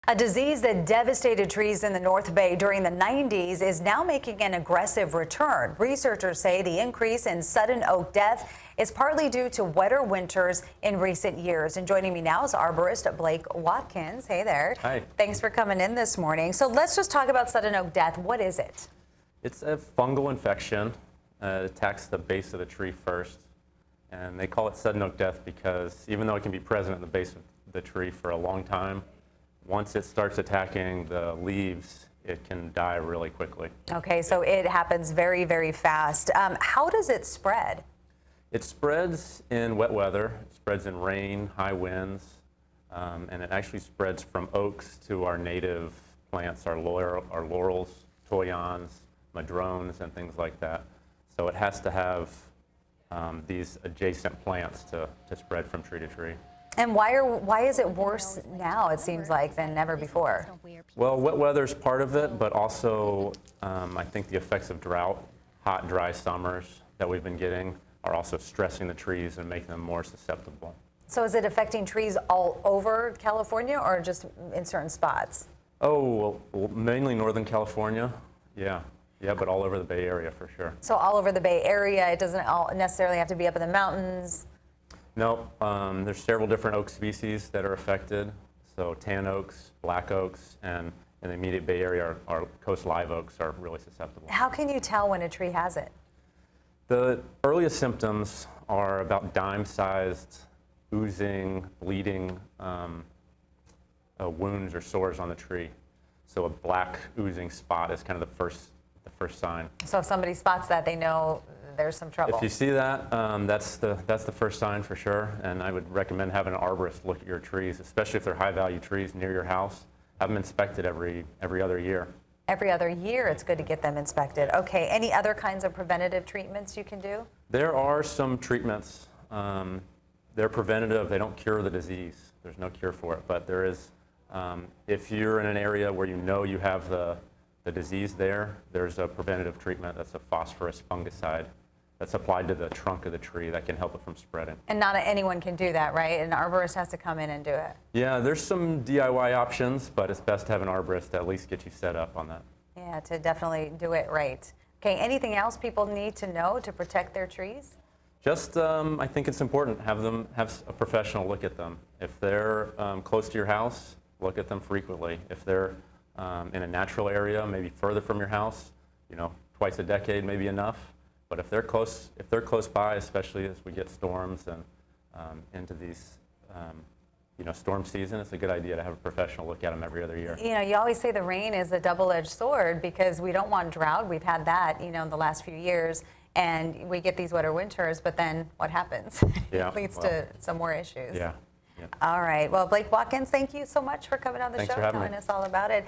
A disease that devastated trees in the North Bay during the 90s is now making an aggressive return. Researchers say the increase in sudden oak death is partly due to wetter winters in recent years. And joining me now is arborist Blake Watkins. Hey there. Hi. Thanks for coming in this morning. So let's just talk about sudden oak death. What is it? It's a fungal infection. It attacks the base of the tree first. And they call it sudden oak death because even though it can be present at the base of the tree for a long time, once it starts attacking the leaves, it can die really quickly. Okay, so it happens very, very fast. How does it spread? It spreads in wet weather. It spreads in rain, high winds, and it actually spreads from oaks to our native plants, our laurels, toyons, madrones, and things like that. So it has to have these adjacent plants to spread from tree to tree. And why is it worse now, it seems like, than never before? Well, wet weather is part of it, but also I think the effects of drought, hot, dry summers that we've been getting are also stressing the trees and making them more susceptible. So is it affecting trees all over California or just in certain spots? Oh, well, mainly Northern California, yeah, but all over the Bay Area for sure. So all over the Bay Area, it doesn't all necessarily have to be up in the mountains? No, there's several different oak species that are affected. So tan oaks, black oaks, and in the immediate Bay Area, our coast live oaks are really susceptible. How can you tell when a tree has it? The earliest symptoms are about dime-sized, oozing, bleeding wounds or sores on the tree. So a black oozing spot is kind of the first sign. So if somebody spots that, they know there's some trouble. If you see that, that's the first sign for sure. And I would recommend having an arborist look at your trees, especially if they're high-value trees near your house. Have them inspected every other year. Every other year, it's good to get them inspected. Okay, any other kinds of preventative treatments you can do? There are some treatments. They're preventative. They don't cure the disease. There's no cure for it. But there is, if you're in an area where you know you have the disease there's a preventative treatment that's a phosphorus fungicide that's applied to the trunk of the tree that can help it from spreading. And not anyone can do that, right? An arborist has to come in and do it. Yeah, there's some DIY options, but it's best to have an arborist to at least get you set up on that. Yeah, to definitely do it right. Okay, anything else people need to know to protect their trees? Just, I think it's important, have a professional look at them. If they're close to your house, look at them frequently. If they're in a natural area, maybe further from your house, twice a decade may be enough. But if they're close by, especially as we get storms and into these, storm season, it's a good idea to have a professional look at them every other year. You always say the rain is a double-edged sword because we don't want drought. We've had that, in the last few years, and we get these wetter winters. But then what happens? Yeah, it leads to some more issues. Yeah. All right. Well, Blake Watkins, thank you so much for coming on the Thanks show, for having telling me. us all about it.